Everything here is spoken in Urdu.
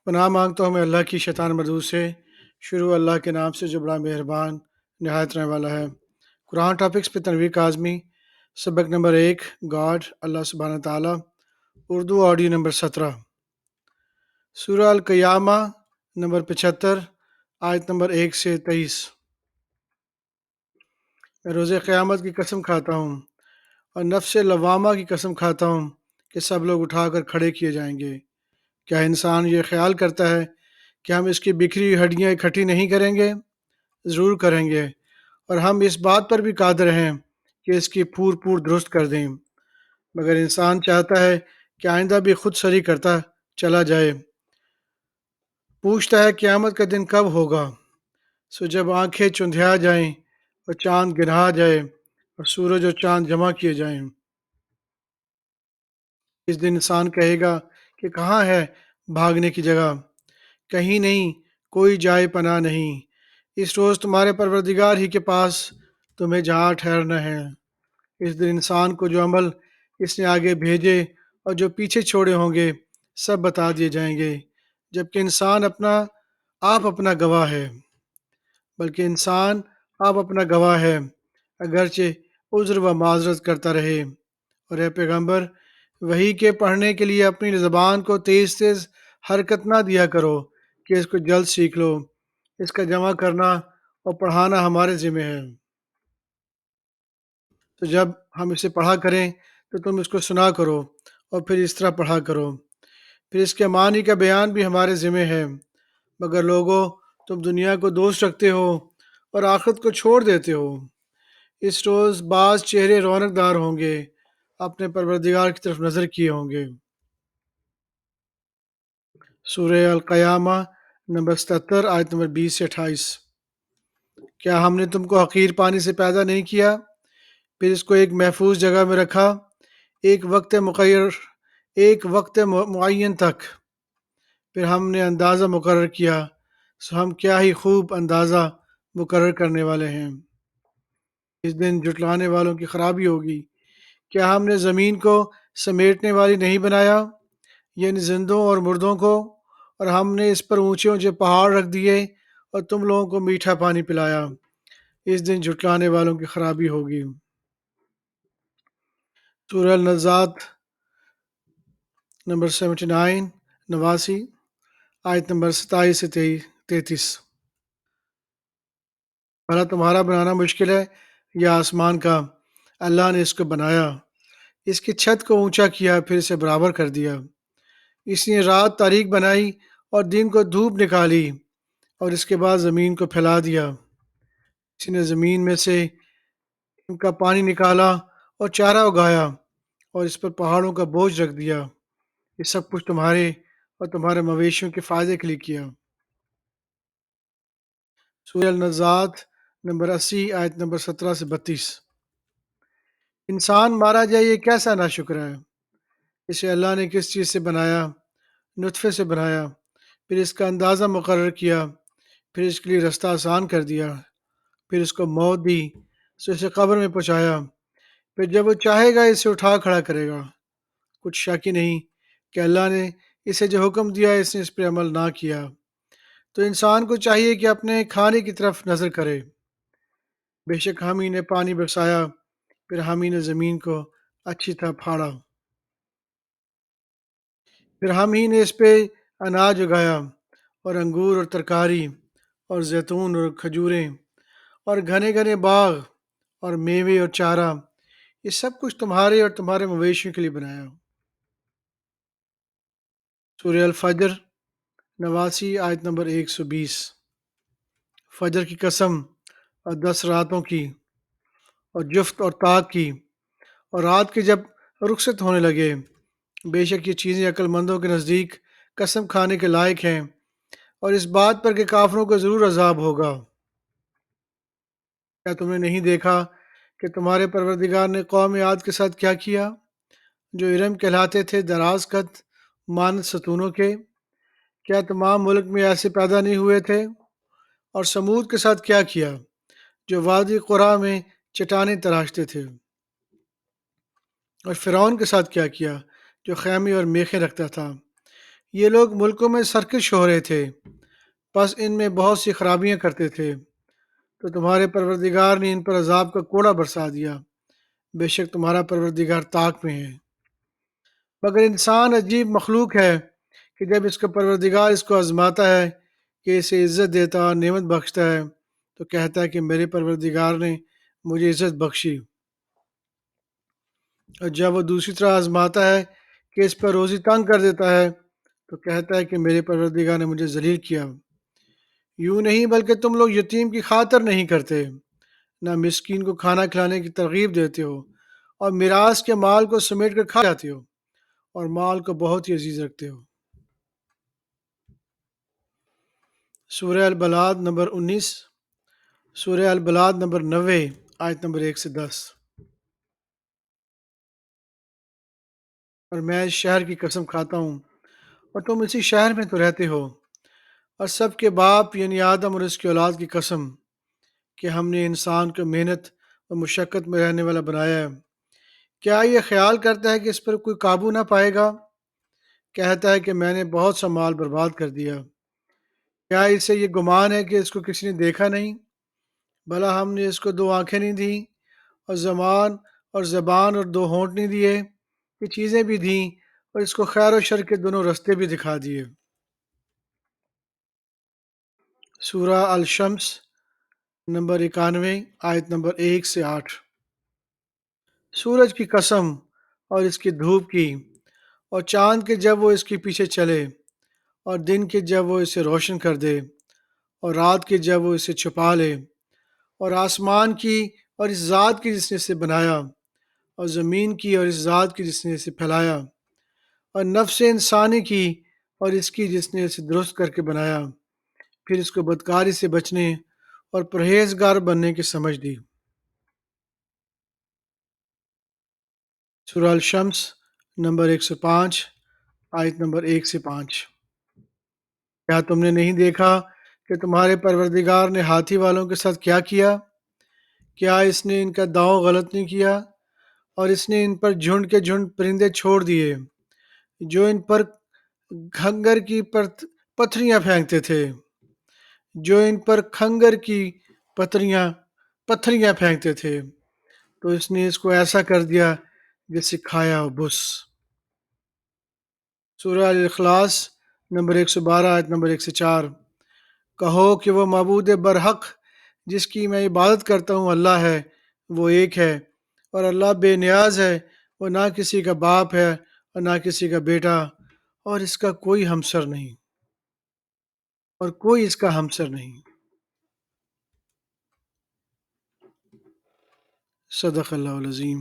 پناہ مانگتا ہوں میں اللہ کی شیطان مردود سے۔ شروع اللہ کے نام سے جو بڑا مہربان نہایت رحم والا ہے۔ قرآن ٹاپکس پہ تنویر کاظمی، سبق نمبر 1، گاڈ اللہ سبحانہ تعالیٰ، اردو آڈیو نمبر 17، سورہ القیامہ نمبر 75، آیت نمبر 1 سے 23۔ میں روز قیامت کی قسم کھاتا ہوں اور نفس لوامہ کی قسم کھاتا ہوں کہ سب لوگ اٹھا کر کھڑے کیے جائیں گے۔ کیا انسان یہ خیال کرتا ہے کہ ہم اس کی بکھری ہوئی ہڈیاں اکٹھی نہیں کریں گے؟ ضرور کریں گے، اور ہم اس بات پر بھی قادر ہیں کہ اس کی پور درست کر دیں، مگر انسان چاہتا ہے کہ آئندہ بھی خود سری کرتا چلا جائے۔ پوچھتا ہے قیامت کا دن کب ہوگا؟ سو جب آنکھیں چندھیا جائیں اور چاند گنہا جائے اور سورج اور چاند جمع کیے جائیں۔ اس دن انسان کہے گا کہ کہاں ہے بھاگنے کی جگہ؟ کہیں نہیں، کوئی جائے پناہ نہیں۔ اس روز تمہارے پروردگار ہی کے پاس تمہیں جہاں ٹھہرنا ہے۔ اس دن انسان کو جو عمل اس نے آگے بھیجے اور جو پیچھے چھوڑے ہوں گے سب بتا دیے جائیں گے، جبکہ انسان آپ اپنا گواہ ہے۔ بلکہ انسان آپ اپنا گواہ ہے، اگرچہ عذر و معذرت کرتا رہے۔ اور اے پیغمبر، وحی کے پڑھنے کے لیے اپنی زبان کو تیز تیز حرکت نہ دیا کرو کہ اس کو جلد سیکھ لو۔ اس کا جمع کرنا اور پڑھانا ہمارے ذمہ ہے۔ تو جب ہم اسے پڑھا کریں تو تم اس کو سنا کرو اور پھر اس طرح پڑھا کرو۔ پھر اس کے معنی کا بیان بھی ہمارے ذمہ ہے۔ مگر لوگوں، تم دنیا کو دوست رکھتے ہو اور آخرت کو چھوڑ دیتے ہو۔ اس روز بعض چہرے رونق دار ہوں گے، اپنے پروردگار کی طرف نظر کیے ہوں گے۔ سورہ القیامہ نمبر 77، آیت نمبر 20 سے 28۔ کیا ہم نے تم کو حقیر پانی سے پیدا نہیں کیا، پھر اس کو ایک محفوظ جگہ میں رکھا ایک وقت معین تک، پھر ہم نے اندازہ مقرر کیا، سو ہم کیا ہی خوب اندازہ مقرر کرنے والے ہیں۔ اس دن جھٹلانے والوں کی خرابی ہوگی۔ کیا ہم نے زمین کو سمیٹنے والی نہیں بنایا، یعنی زندوں اور مردوں کو، اور ہم نے اس پر اونچے اونچے پہاڑ رکھ دیے اور تم لوگوں کو میٹھا پانی پلایا۔ اس دن جھٹلانے والوں کی خرابی ہوگی۔ سورہ النزعات نمبر 79، 89، آیت نمبر 27 سے 33۔ بھلا تمہارا بنانا مشکل ہے یا آسمان کا؟ اللہ نے اس کو بنایا، اس کی چھت کو اونچا کیا، پھر اسے برابر کر دیا۔ اس نے رات تاریک بنائی اور دن کو دھوپ نکالی، اور اس کے بعد زمین کو پھیلا دیا۔ اس نے زمین میں سے ان کا پانی نکالا اور چارہ اگایا، اور اس پر پہاڑوں کا بوجھ رکھ دیا۔ یہ سب کچھ تمہارے اور تمہارے مویشیوں کے فائدے کے لیے کیا۔ سورہ النزعات نمبر 80، آیت نمبر 17 سے 32۔ انسان مارا جائے یہ کیسا ناشکر ہے؟ اسے اللہ نے کس چیز سے بنایا؟ نطفے سے بنایا، پھر اس کا اندازہ مقرر کیا، پھر اس کے لیے رستہ آسان کر دیا، پھر اس کو موت دی، سو اسے قبر میں پہنچایا، پھر جب وہ چاہے گا اسے اٹھا کھڑا کرے گا۔ کچھ شک ہی نہیں کہ اللہ نے اسے جو حکم دیا اس نے اس پہ عمل نہ کیا۔ تو انسان کو چاہیے کہ اپنے کھانے کی طرف نظر کرے۔ بے شک ہم ہی نے پانی برسایا، پھر ہم ہی نے زمین کو اچھی طرح پھاڑا، پھر ہم ہی نے اس پہ اناج اگایا، اور انگور اور ترکاری اور زیتون اور کھجوریں اور گھنے گھنے باغ اور میوے اور چارہ، یہ سب کچھ تمہارے اور تمہارے مویشیوں کے لیے بنایا۔ سورہ الفجر 89، آیت نمبر 120۔ فجر کی قسم اور 10 راتوں کی اور جفت اور طاق کی، اور رات کے جب رخصت ہونے لگے، بے شک یہ چیزیں عقل مندوں کے نزدیک قسم کھانے کے لائق ہیں، اور اس بات پر کہ کافروں کو ضرور عذاب ہوگا۔ کیا تم نے نہیں دیکھا کہ تمہارے پروردگار نے قوم عاد کے ساتھ کیا کیا، جو ارم کہلاتے تھے دراز قد مانند ستونوں کے؟ کیا تمام ملک میں ایسے پیدا نہیں ہوئے تھے؟ اور سمود کے ساتھ کیا کیا، جو وادی قرا میں چٹانیں تراشتے تھے؟ اور فرعون کے ساتھ کیا کیا، جو خیمے اور میخیں رکھتا تھا؟ یہ لوگ ملکوں میں سرکش ہو رہے تھے، بس ان میں بہت سی خرابیاں کرتے تھے، تو تمہارے پروردگار نے ان پر عذاب کا کوڑا برسا دیا۔ بے شک تمہارا پروردگار طاق میں ہے۔ مگر انسان عجیب مخلوق ہے کہ جب اس کا پروردگار اس کو آزماتا ہے کہ اسے عزت دیتا اور نعمت بخشتا ہے تو کہتا ہے کہ میرے پروردگار نے مجھے عزت بخشی، اور جب وہ دوسری طرح آزماتا ہے کہ اس پر روزی تنگ کر دیتا ہے تو کہتا ہے کہ میرے پروردگار نے مجھے ذلیل کیا۔ یوں نہیں بلکہ تم لوگ یتیم کی خاطر نہیں کرتے، نہ مسکین کو کھانا کھلانے کی ترغیب دیتے ہو، اور میراث کے مال کو سمیٹ کر کھا جاتے ہو، اور مال کو بہت ہی عزیز رکھتے ہو۔ سورہ البلاد نمبر 19، سورہ البلاد نمبر 90، آیت نمبر 1 سے 10۔ اور میں اس شہر کی قسم کھاتا ہوں اور تم اسی شہر میں تو رہتے ہو، اور سب کے باپ یعنی آدم اور اس کی اولاد کی قسم کہ ہم نے انسان کو محنت اور مشقت میں رہنے والا بنایا ہے۔ کیا یہ خیال کرتا ہے کہ اس پر کوئی قابو نہ پائے گا؟ کہتا ہے کہ میں نے بہت سا مال برباد کر دیا۔ کیا اسے یہ گمان ہے کہ اس کو کسی نے دیکھا نہیں؟ بھلا ہم نے اس کو دو آنکھیں نہیں دیں، اور زبان اور دو ہونٹ نہیں دیے؟ یہ چیزیں بھی دیں اور اس کو خیر و شر کے دونوں رستے بھی دکھا دیے۔ سورہ الشمس نمبر 91، آیت نمبر 1 سے 8۔ سورج کی قسم اور اس کی دھوپ کی، اور چاند کے جب وہ اس کے پیچھے چلے، اور دن کے جب وہ اسے روشن کر دے، اور رات کے جب وہ اسے چھپا لے، اور آسمان کی اور اس ذات کی جس نے اسے بنایا، اور زمین کی اور اس ذات کی جس نے اسے پھیلایا، اور نفس انسانی کی اور اس کی جس نے اسے درست کر کے بنایا، پھر اس کو بدکاری سے بچنے اور پرہیزگار بننے کی سمجھ دی۔ سورہ الشمس نمبر 105، آیت نمبر 1 سے 5۔ کیا تم نے نہیں دیکھا کہ تمہارے پروردگار نے ہاتھی والوں کے ساتھ کیا کیا؟ کیا اس نے ان کا داؤں غلط نہیں کیا؟ اور اس نے ان پر جھنڈ کے جھنڈ پرندے چھوڑ دیے جو ان پر کھنگر کی پتھریاں پھینکتے تھے، جو ان پر کھنگر کی پتھریاں پھینکتے تھے، تو اس نے اس کو ایسا کر دیا جیسے کھایا ہو بس۔ سورہ الاخلاص نمبر 112، آیت نمبر 1 سے 4۔ کہو کہ وہ معبود برحق جس کی میں عبادت کرتا ہوں اللہ ہے، وہ ایک ہے، اور اللہ بے نیاز ہے، وہ نہ کسی کا باپ ہے اور نہ کسی کا بیٹا، اور اس کا کوئی ہمسر نہیں، اور کوئی اس کا ہمسر نہیں۔ صدق اللہ العظیم۔